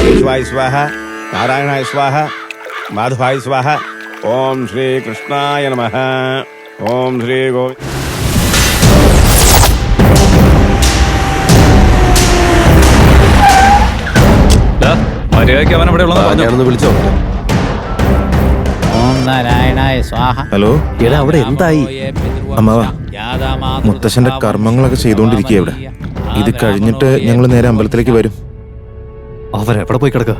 കേശവായ സ്വാഹ, നാരായണായ സ്വാഹ, മാധവായ സ്വാഹ. ഓം ശ്രീ കൃഷ്ണായ നമഃ. ഓം ശ്രീ ഗോവിന്ദ. മര്യാദയ്ക്ക് അവൻ ഇവിടെ ഞാനൊന്ന് വിളിച്ചോ. ഓം നാരായണായ സ്വാഹ. ഹലോ, എടാ അവിടെ എന്തായി? അമ്മാവാ, മുത്തശ്ശന്റെ കർമ്മങ്ങളൊക്കെ ചെയ്തുകൊണ്ടിരിക്കുക ഇവിടെ. ഇത് കഴിഞ്ഞിട്ട് ഞങ്ങൾ നേരെ അമ്പലത്തിലേക്ക് വരും. അവരെവിടെ പോയി കിടക്കുക?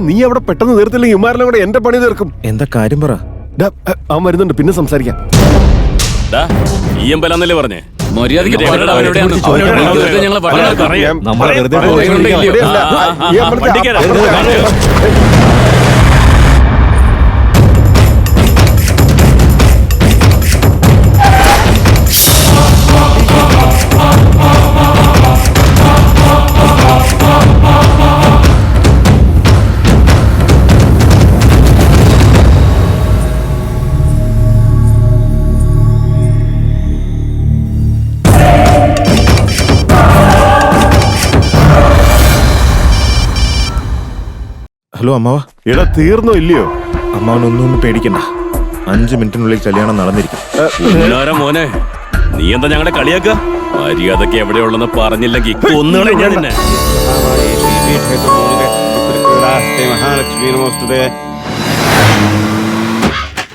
നീ അവിടെ പെട്ടെന്ന് തീർത്തില്ലെങ്കിൽ ഇമാരെല്ലാം കൂടെ എന്റെ പണി തീർക്കും. എന്താ കാര്യം പറ. അവൻ വരുന്നുണ്ട്, പിന്നെ സംസാരിക്കാം. ഈ അമ്പലന്നല്ലേ പറഞ്ഞേ? ഹലോ അമ്മാവാ. എടാ തീർന്നോ ഇല്ലയോ? അമ്മാവനൊന്നും പേടിക്കണ്ട, 5 മിനിറ്റിനുള്ളിൽ കല്യാണം നടന്നിരിക്കും. മോനെ, നീ എന്താ ഞങ്ങളെ കളിയാക്കുക? മര്യാദക്ക് എവിടെയുള്ളെന്ന് പറഞ്ഞില്ലെങ്കിൽ കൊന്നുകളെ ഞാൻ നിന്നെ.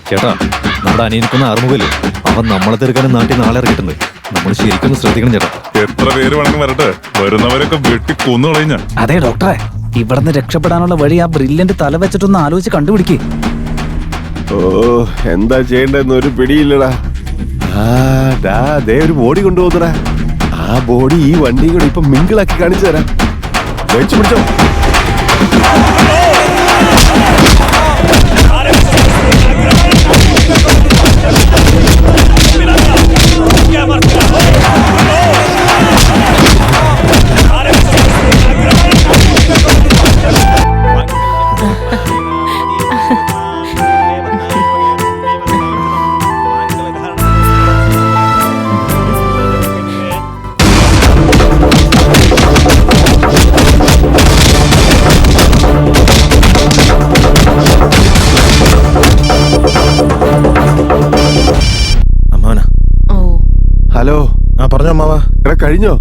ചേട്ടാ, നമ്മുടെ അനിയനിക്കുന്ന ആറുമുഖല്ലേ, അവൻ നമ്മളെ തീർക്കാനും നാട്ടിൽ നാളെ ഇറങ്ങിയിട്ടുണ്ട്. നമ്മൾ ശരിക്കും ശ്രദ്ധിക്കണം ചേട്ടാ. എത്ര പേര് വേണമെങ്കിൽ വരട്ടെ, വരുന്നവരൊക്കെ വെട്ടി കൊന്നു കളഞ്ഞ. അതെ ഡോക്ടറെ, ഇവിടുന്ന് രക്ഷപ്പെടാനുള്ള വഴി ആ ബ്രില്യന്റ് തല വെച്ചിട്ടൊന്ന് ആലോചിച്ച് കണ്ടുപിടിക്കേ. ഓ, എന്താ ചെയ്യേണ്ടെന്ന് ഒരു പിടിയില്ലടാ. ദേ ഒരു ബോഡി കൊണ്ടുപോകുന്നടാ. ആ ബോഡി ഈ വണ്ടിയും കൂടെ ഇപ്പൊ മിങ്കിളാക്കി കാണിച്ചു തരാം. വെച്ചു പിടിച്ചോ. ഹലോ. പറഞ്ഞോ അമ്മാവാ. എടാ കഴിഞ്ഞോ?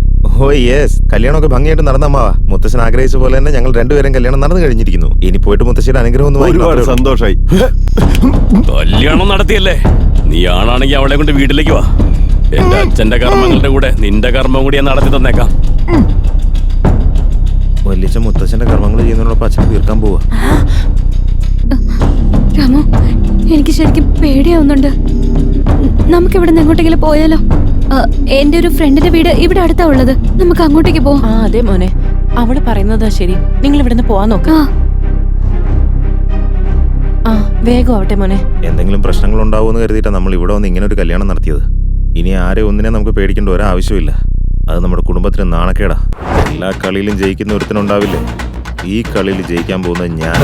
ഓ യെസ്, കല്യാണമൊക്കെ ഭംഗിയായിട്ട് നടന്ന അമ്മാവാ. മുത്തശ്ശൻ ആഗ്രഹിച്ച പോലെ തന്നെ ഞങ്ങൾ രണ്ടുപേരും കല്യാണം നടന്നു കഴിഞ്ഞിരിക്കുന്നു. ഇനി പോയിട്ട് മുത്തശ്ശിയുടെ അനുഗ്രഹം ഒന്ന് ഒരുപാട് സന്തോഷായി. കല്യാണം നടത്തിയല്ലേ? നീ ആണാണെങ്കിൽ അവളെ കൊണ്ട് വീട്ടിലേക്ക് വാ. എന്റെ അച്ഛന്റെ കർമ്മങ്ങളുടെ കൂടെ നിന്റെ കർമ്മം കൂടി ഞാൻ നടത്തി തന്നേക്കാം. വലിയ മുത്തശ്ശന്റെ കർമ്മങ്ങൾ ചെയ്യുന്നതിനോടൊപ്പം അച്ഛൻ തീർക്കാൻ പോവാ. രാമു, എനിക്ക് ശരിക്കും പേടിയാവുന്നുണ്ട്. നമുക്ക് ഇവിടെ നിന്ന് എങ്ങോട്ടെങ്കിലും പോയാലോ? എന്റെ ഒരു ഫ്രണ്ടിന്റെ വീട് ഇവിടെ അടുത്താ ഉള്ളത്. നമുക്ക് അങ്ങോട്ടേക്ക് പോവാം. അതെ മോനെ, അവള് പറയുന്നതാ ശരി. നിങ്ങൾ ഇവിടുന്ന് പോവാൻ നോക്ക. വേഗം ആവട്ടെ മോനെ. എന്തെങ്കിലും പ്രശ്നങ്ങൾ ഉണ്ടാവുമെന്ന് കരുതിയിട്ടാ നമ്മൾ ഇവിടെ വന്ന് ഇങ്ങനെ ഒരു കല്യാണം നടത്തിയത്. ഇനി ആരെ ഒന്നിനെ നമുക്ക് പേടിക്കേണ്ട ഒരാവശ്യമില്ല. അത് നമ്മുടെ കുടുംബത്തിന് നാണക്കേടാ. എല്ലാ കളിയിലും ജയിക്കുന്ന ഒരുത്തനുണ്ടാവില്ലേ? ഈ കളിയിൽ ജയിക്കാൻ പോകുന്നത് ഞാൻ.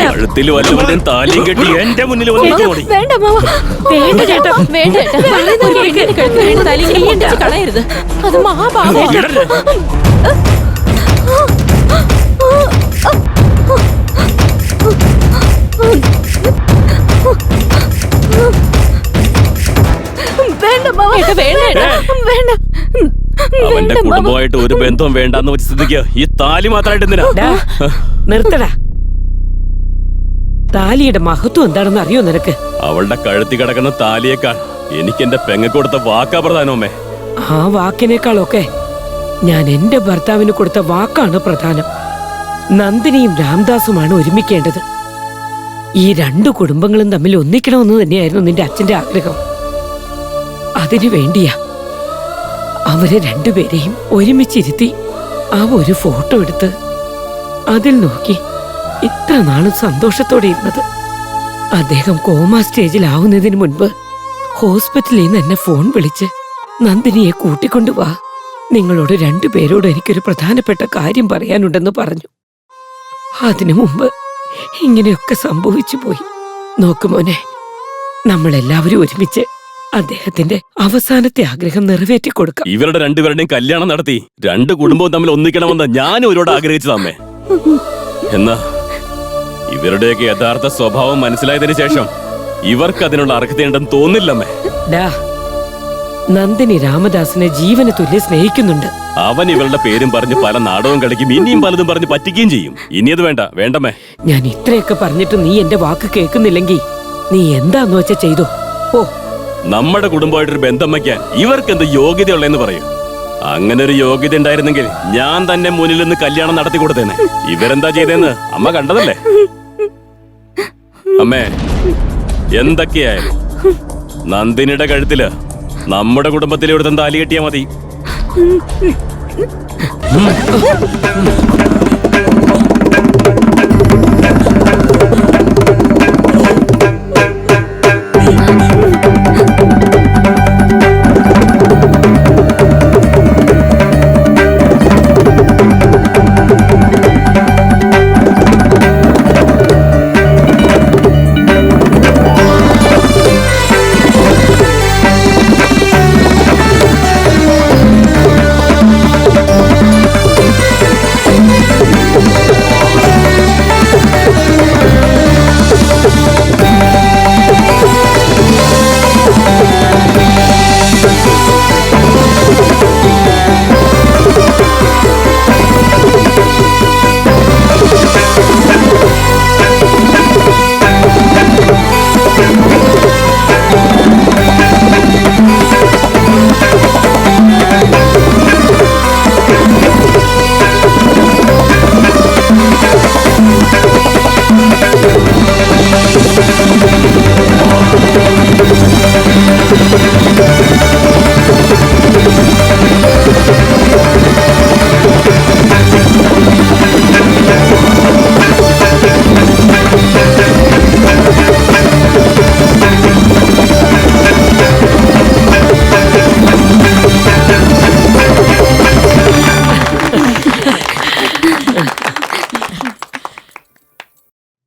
കഴുത്തിൽ വല്ലവരുടെയും താലിയും കെട്ടി എന്റെ മുന്നിൽ കളയരുത്. അത് മഹാപാപം. അവന്റെ കുടുംബമായിട്ട് ഒരു ബന്ധവും വേണ്ടെന്ന് വെച്ച് സ്ഥിതിക്ക് ഈ താലി മാത്രമായിട്ട് എന്തിനാ? നിർത്തടാ. താലിയുടെ മഹത്വം എന്താണെന്ന് അറിയോ നിനക്ക്? അവളുടെ കഴുത്തി കിടക്കുന്ന താലിയേക്കാൾ എനിക്ക് എന്റെ പെങ്ങ കൊടുത്ത വാക്കാ പ്രധാനമേ. ആ വാക്കിനേക്കാളൊക്കെ ഞാൻ എന്റെ ഭർത്താവിന് കൊടുത്ത വാക്കാണ് പ്രധാനം. നന്ദിനിയും രാംദാസുമാണ് ഒരുമിക്കേണ്ടത്. ഈ രണ്ടു കുടുംബങ്ങളും തമ്മിൽ ഒന്നിക്കണമെന്ന് തന്നെയായിരുന്നു നിന്റെ അച്ഛന്റെ ആഗ്രഹം. അതിനു വേണ്ടിയാ അവരെ രണ്ടുപേരെയും ഒരുമിച്ചിരുത്തി ആ ഒരു ഫോട്ടോ എടുത്ത് അതിൽ നോക്കി ഇത്ര നാളും സന്തോഷത്തോടെ ഇരുന്നത്. അദ്ദേഹം കോമ സ്റ്റേജിലാവുന്നതിന് മുൻപ് ഹോസ്പിറ്റലിൽ നിന്ന് എന്നെ ഫോൺ വിളിച്ച് നന്ദിനിയെ കൂട്ടിക്കൊണ്ടുവാ, നിങ്ങളോട് രണ്ടുപേരോട് എനിക്കൊരു പ്രധാനപ്പെട്ട കാര്യം പറയാനുണ്ടെന്ന് പറഞ്ഞു. അതിനു മുമ്പ് ഇങ്ങനെയൊക്കെ സംഭവിച്ചു പോയി. നോക്കുമോനെ, നമ്മളെല്ലാവരും ഒരുമിച്ച് അദ്ദേഹത്തിന്റെ അവസാനത്തെ ആഗ്രഹം നിറവേറ്റി കൊടുക്കാം. ഇവരുടെ രണ്ടുപേരുടെയും കല്യാണം നടത്തി രണ്ട് കുടുംബവും തമ്മിൽ ഒന്നിക്കണമെന്ന് ഞാൻ ഇവരോട് ആഗ്രഹിച്ചതമ്മേ. എന്നാ ഇവരുടെയൊക്കെ യഥാർത്ഥ സ്വഭാവം മനസ്സിലായതിനു ശേഷം ഇവർക്ക് അതിനുള്ള അർഹതയുണ്ടെന്ന് തോന്നില്ലമ്മേ. നന്ദിനി രാമദാസിനെ ജീവന് തുല്യം സ്നേഹിക്കുന്നുണ്ട്. അവൻ ഇവരുടെ പേരും പറഞ്ഞ് പല നാടകവും കളിക്കും, ഇനിയും പലതും പറഞ്ഞ് പറ്റിക്കുകയും ചെയ്യും. ഇനി അത് വേണ്ട, വേണ്ടമ്മേ. ഞാൻ ഇത്രയൊക്കെ പറഞ്ഞിട്ട് നീ എന്റെ വാക്ക് കേൾക്കുന്നില്ലെങ്കിൽ നീ എന്താന്ന് വെച്ചാ ചെയ്തോ. ഓ, നമ്മുടെ കുടുംബമായിട്ടൊരു ബന്ധം വയ്ക്കാൻ ഇവർക്ക് എന്ത് യോഗ്യതയുള്ളതെന്ന് പറയൂ. അങ്ങനെ ഒരു യോഗ്യത ഉണ്ടായിരുന്നെങ്കിൽ ഞാൻ തന്നെ മുന്നിൽ നിന്ന് കല്യാണം നടത്തി കൊടുത്തേനെ. ഇവരെന്താ ചെയ്തതെന്ന് അമ്മ കണ്ടതല്ലേ. അമ്മേ, എന്തൊക്കെയായാലും നന്ദിനിയുടെ കഴുത്തില് നമ്മുടെ കുടുംബത്തിലെ ഒരു താലി കെട്ടിയാ മതി.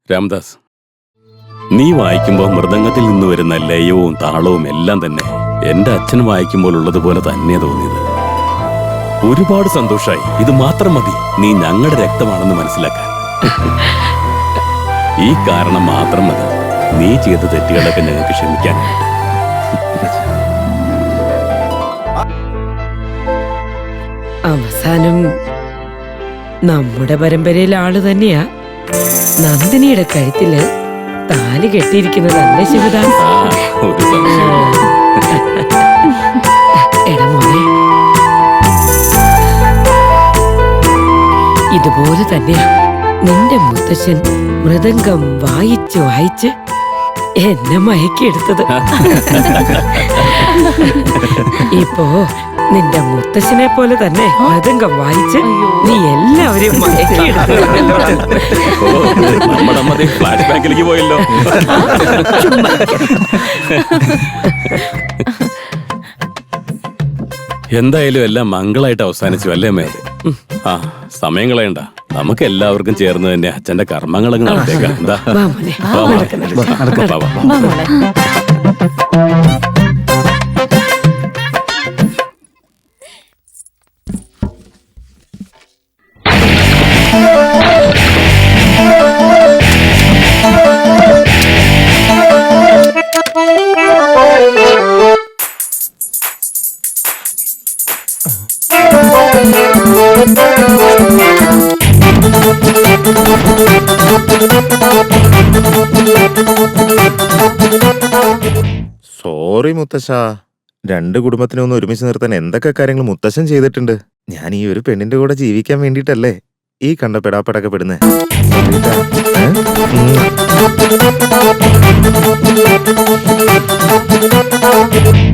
രാംദാസ്, നീ വായിക്കുമ്പോൾ മൃദംഗത്തിൽ നിന്ന് വരുന്ന ലയവും താളവും എല്ലാം തന്നെ എന്റെ അച്ഛൻ വായിക്കുമ്പോൾ ഉള്ളതുപോലെ തന്നെ തോന്നിയത്. ഒരുപാട് സന്തോഷായി. ഇത് മാത്രം മതി നീ ഞങ്ങളുടെ രക്തമാണെന്ന് മനസ്സിലാക്കാൻ. ഈ കാരണം മാത്രം മതി നീ ചെയ്ത തെറ്റുകളൊക്കെ ഞങ്ങൾക്ക് ക്ഷമിക്കാനായിട്ട്. അവസാനം നമ്മുടെ പരമ്പരയിലെ ആള് തന്നെയാ നന്ദിനിയുടെ കഴുത്തില് താലി കെട്ടിയിരിക്കുന്നതല്ലേ ശിവദാസ്? ഒരു സംശയം. എടാ മോനെ, ഇതുപോലെ തന്നെയാ നിന്റെ മുത്തശ്ശൻ മൃദംഗം വായിച്ച് വായിച്ച് എന്നെ മയക്കിയെടുത്തത്. ഇപ്പോ നിന്റെ മുത്തശ്ശനെ പോലെ തന്നെ മൃദംഗം വായിച്ച് നീ എല്ലാവരെയും മയക്കിയെടുത്തല്ലോ. നമ്മുടെ അമ്മ ഫ്ലാഷ് ബാക്കിലേക്ക് പോയല്ലോ. എന്തായാലും എല്ലാം മംഗളായിട്ട് അവസാനിച്ചു അല്ലേ അമ്മേ? ആ, സമയം കളയണ്ട. നമുക്ക് എല്ലാവർക്കും ചേർന്ന് തന്നെ അച്ഛന്റെ കർമ്മങ്ങളൊക്കെ നടത്തേക്കാം. എന്താ? വാ മോനെ, വാ, വാ. വാ മോളെ. സോറി മുത്തശ്ശ, രണ്ട് കുടുംബത്തിനെ ഒന്ന് ഒരുമിച്ച് നിർത്താൻ എന്തൊക്കെ കാര്യങ്ങൾ മുത്തശ്ശൻ ചെയ്തിട്ടുണ്ട്. ഞാൻ ഈ ഒരു പെണ്ണിന്റെ കൂടെ ജീവിക്കാൻ വേണ്ടിയിട്ടല്ലേ ഈ കണ്ട പെടാപ്പെടൊക്കെ പെടുന്നേ? ഏ?